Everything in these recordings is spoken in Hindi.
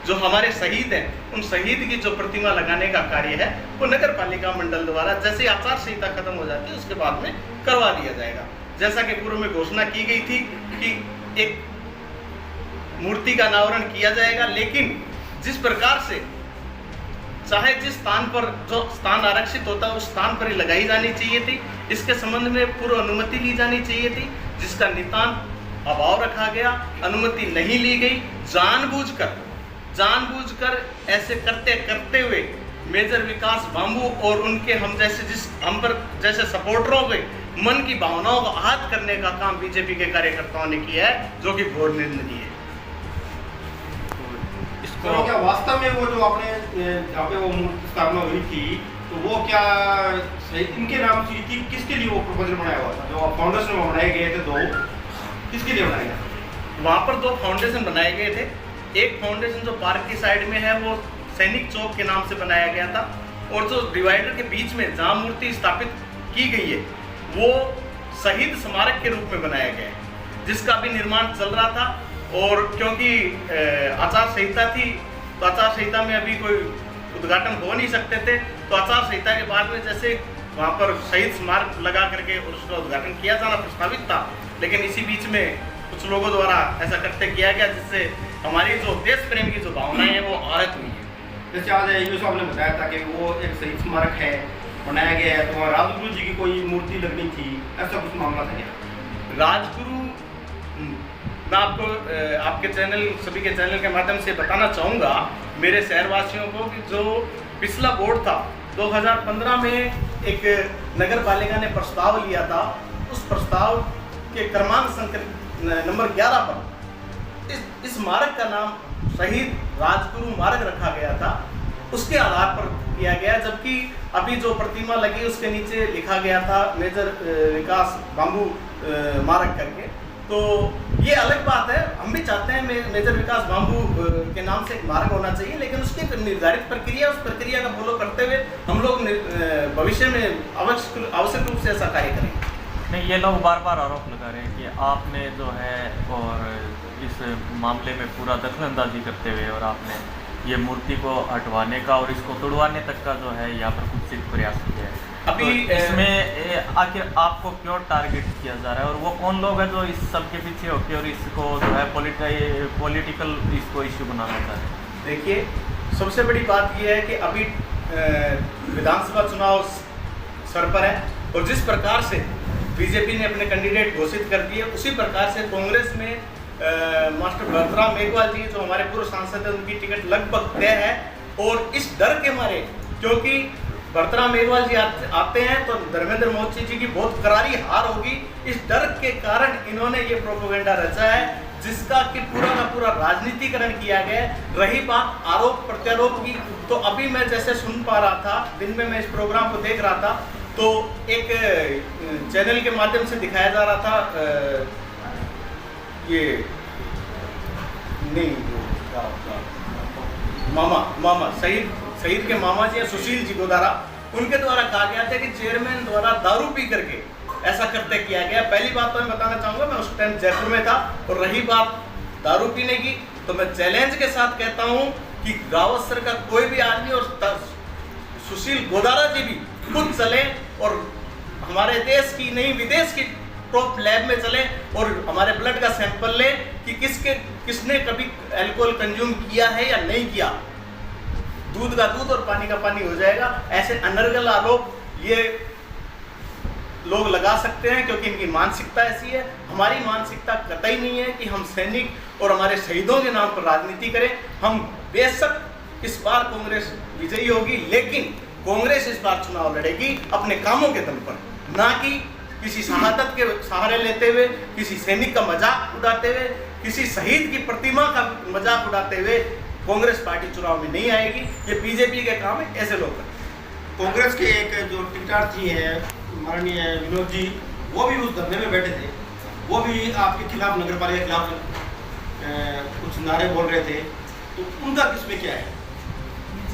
जो हमारे शहीद हैं, उन शहीद की जो प्रतिमा लगाने का कार्य है वो नगर पालिका मंडल द्वारा जैसे आचार संहिता खत्म हो जाती है उसके बाद में करवा दिया जाएगा। जैसा कि पूर्व में घोषणा की गई थी कि एक मूर्ति का अनावरण किया जाएगा, लेकिन जिस प्रकार से चाहे जिस स्थान पर जो स्थान आरक्षित होता है उस स्थान पर ही लगाई जानी चाहिए थी, इसके संबंध में पूर्व अनुमति ली जानी चाहिए थी, जिसका नितांत अभाव रखा गया, अनुमति नहीं ली गई। जानबूझकर ऐसे करते हुए मेजर विकास बांबू और उनके हम पर जैसे सपोर्टरों के मन की भावनाओं को आहत करने का काम बीजेपी के कार्यकर्ताओं ने किया है, जो कि घोर निंदनीय है। तो क्या वास्तव में वो जो आपने जहाँ पे वो मूर्ति स्थापना हुई थी तो वो क्या इनके नाम से थी? किसके लिए वो प्रपोजल बनाया हुआ था? जो फाउंडेशन में बनाए गए थे दो, किसके लिए बनाए गए? वहाँ पर दो फाउंडेशन बनाए गए थे। एक फाउंडेशन जो पार्क की साइड में है वो सैनिक चौक के नाम से बनाया गया था, और जो डिवाइडर के बीच में जहाँ मूर्ति स्थापित की गई है वो शहीद स्मारक के रूप में बनाया गया है, जिसका भी निर्माण चल रहा था। और क्योंकि आचार संहिता थी तो आचार संहिता में अभी कोई उद्घाटन हो नहीं सकते थे, तो आचार संहिता के बाद में जैसे वहाँ पर शहीद स्मारक लगा करके उसका उद्घाटन किया जाना प्रस्तावित था, लेकिन इसी बीच में कुछ लोगों द्वारा ऐसा करते किया गया जिससे हमारी जो देश प्रेम की जो भावनाएं हैं वो आहत हुई है। जैसे आज यूसुफ आपने बताया था कि वो एक शहीद स्मारक है, बनाया गया है, तो वहाँ राजगुरु जी की कोई मूर्ति लगनी थी, ऐसा कुछ मामला था क्या? राजगुरु मैं आपको आपके चैनल सभी के चैनल के माध्यम से बताना चाहूँगा मेरे शहरवासियों को कि जो पिछला बोर्ड था 2015 में एक नगर पालिका ने प्रस्ताव लिया था, उस प्रस्ताव के क्रमांक नंबर 11 पर इस मार्ग का नाम शहीद राजगुरु मार्ग रखा गया था, उसके आधार पर किया गया। जबकि अभी जो प्रतिमा लगी उसके नीचे लिखा गया था मेजर विकास बांबू मार्ग करके, तो ये अलग बात है। हम भी चाहते हैं मेजर विकास बांबू के नाम से एक मार्ग होना चाहिए, लेकिन उसकी निर्धारित प्रक्रिया, उस प्रक्रिया का फॉलो करते हुए हम लोग भविष्य में आवश्यक रूप से ऐसा कार्य करेंगे। नहीं, ये लोग बार बार आरोप लगा रहे हैं कि आपने जो है और इस मामले में पूरा दखलंदाजी करते हुए और आपने ये मूर्ति को हटवाने का और इसको तोड़वाने तक का जो है यहाँ पर कुछ प्रयास किया है। अभी तो इसमें आखिर आपको क्यों टारगेट किया जा रहा है और वो कौन लोग हैं जो इस सब के पीछे होकर और इसको जो है पॉलिटिकल इसको इश्यू बनाना चाह रहे हैं? देखिए, सबसे बड़ी बात यह है कि अभी विधानसभा चुनाव सर पर है और जिस प्रकार से बीजेपी ने अपने कैंडिडेट घोषित कर दिए, उसी प्रकार से कांग्रेस में मास्टर भरतराम मेघवाल जी जो हमारे पूर्व सांसद हैं उनकी टिकट लगभग तय है। और इस डर के मारे, क्योंकि भरतराम मेघवाल जी आते हैं तो धर्मेंद्र मोदी जी की बहुत करारी हार होगी, इस डर के कारण इन्होंने ये प्रोपेगेंडा रचा है जिसका कि पूरा का पूरा राजनीतिकरण किया गया है। रही बात आरोप प्रत्यारोप की, तो अभी मैं जैसे सुन पा रहा था, दिन में मैं इस प्रोग्राम को देख रहा था तो एक चैनल के माध्यम से दिखाया जा रहा था ये नहीं मामा शहीद के मामा जी सुशील जी को द्वारा उनके द्वारा कहा गया था कि चेयरमैन द्वारा दारू पी करके ऐसा करते किया गया। पहली बात तो मैं बताना चाहूँगा, मैं उस टाइम जयपुर में था, और रही बात दारू पीने की तो मैं चैलेंज के साथ कहता हूँ कि गावस्कर का कोई भी आदमी और सुशील गोदारा जी भी खुद चले और हमारे देश की नहीं विदेश की टॉप लैब में चले और हमारे ब्लड का सैंपल ले कि किसने कभी अल्कोहल कंज्यूम किया है या नहीं किया। दूध का दूध और पानी का पानी हो जाएगा। ऐसे अनर्गल आरोप ये लोग लगा सकते हैं क्योंकि इनकी मानसिकता ऐसी है। हमारी मानसिकता कतई नहीं है कि हम सैनिक और हमारे शहीदों के नाम पर राजनीति करें। हम बेशक इस बार कांग्रेस विजयी होगी, लेकिन कांग्रेस इस बार चुनाव लड़ेगी अपने कामों के दम पर, ना कि किसी शहादत के सहारे लेते हुए, किसी सैनिक का मजाक उड़ाते हुए, किसी शहीद की प्रतिमा का मजाक उड़ाते हुए कांग्रेस पार्टी चुनाव में नहीं आएगी। ये बीजेपी के काम है, ऐसे लोग करते हैं। कांग्रेस के एक जो टिकटार्थी हैं माननीय विनोद जी, वो भी उस धरने में बैठे थे, वो भी आपके खिलाफ, नगर पालिका के खिलाफ कुछ नारे बोल रहे थे, तो उनका किसमें क्या है?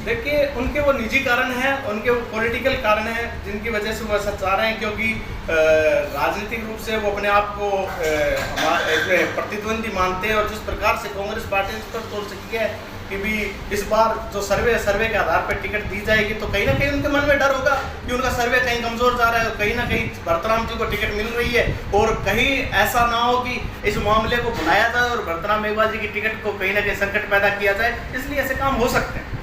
देखिए, उनके वो निजी कारण हैं, उनके वो पॉलिटिकल कारण हैं जिनकी वजह से वो ऐसा चाह रहे हैं, क्योंकि राजनीतिक रूप से वो अपने आप को हमारे प्रतिद्वंदी मानते हैं। और जिस प्रकार से कांग्रेस पार्टी इस पर तोड़ सकी है कि भी इस बार जो सर्वे के आधार पर टिकट दी जाएगी, तो कहीं ना कहीं उनके मन में डर होगा कि उनका सर्वे कहीं कमजोर जा रहा है, कहीं ना कहीं भरतराम जी को टिकट मिल रही है, और कहीं ऐसा ना हो कि इस मामले को बुलाया जाए और भरतराम मेघवाल जी की टिकट को कहीं ना कहीं संकट पैदा किया जाए, इसलिए ऐसे काम हो सकते हैं।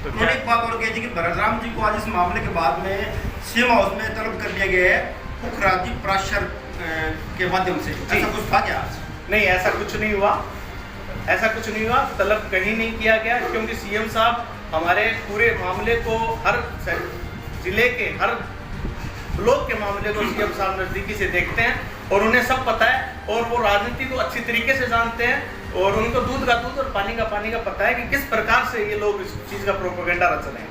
तो उन्होंने एक बात और कही थी कि भरतराम जी को आज इस मामले के बाद में सीएम हाउस में तलब कर लिया गया है पुखराजी प्राशर के माध्यम से, ऐसा कुछ था क्या? नहीं, ऐसा कुछ नहीं हुआ, ऐसा कुछ नहीं हुआ, तलब कहीं नहीं किया गया, क्योंकि सीएम साहब हमारे पूरे मामले को, हर जिले के हर ब्लॉक के मामले को सीएम साहब नज़दीकी से देखते हैं और उन्हें सब पता है, और वो राजनीति को अच्छी तरीके से जानते हैं, और उनको दूध का दूध और पानी का पता है कि किस प्रकार से ये लोग इस चीज़ का प्रोपेगेंडा रच रहे हैं।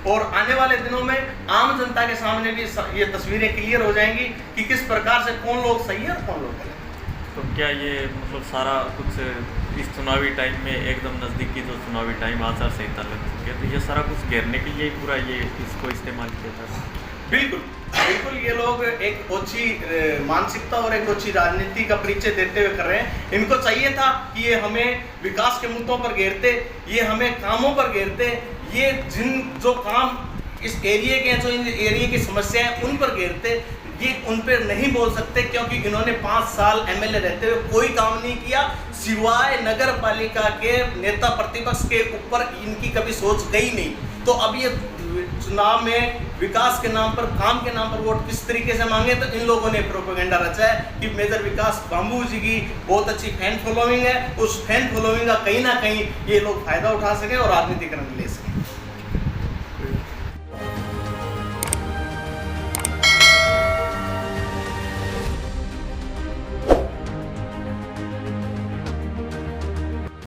और आने वाले दिनों में आम जनता के सामने भी ये तस्वीरें क्लियर हो जाएंगी कि किस प्रकार से कौन लोग सही है और कौन लोग गलत। तो क्या ये मतलब सारा कुछ इस चुनावी टाइम में एकदम नज़दीकी जो चुनावी टाइम आचार संहिता लग चुकी है, तो ये सारा कुछ घेरने के लिए पूरा ये इसको इस्तेमाल किया जाता है? बिल्कुल बिल्कुल, ये लोग एक ओछी मानसिकता और एक ओछी राजनीति का परिचय देते हुए कर रहे हैं। इनको चाहिए था कि ये हमें विकास के मुद्दों पर घेरते, ये हमें कामों पर घेरते, ये जो काम इस एरिया के, जो इन एरिया की समस्याएं हैं उन पर घेरते, ये उन पर नहीं बोल सकते, क्योंकि इन्होंने 5 साल एमएलए रहते हुए कोई काम नहीं किया, सिवाय नगर पालिका के नेता प्रतिपक्ष के ऊपर इनकी कभी सोच गई नहीं। तो अब ये चुनाव में विकास के नाम पर, काम के नाम पर वोट किस तरीके से मांगे, तो इन लोगों ने प्रोपेगेंडा रचा है कि मेजर विकास बांबू जी की बहुत अच्छी फैन फॉलोइंग है, उस फैन फॉलोइंग का कहीं ना कहीं ये लोग फायदा उठा सके और राजनीतिकरण ले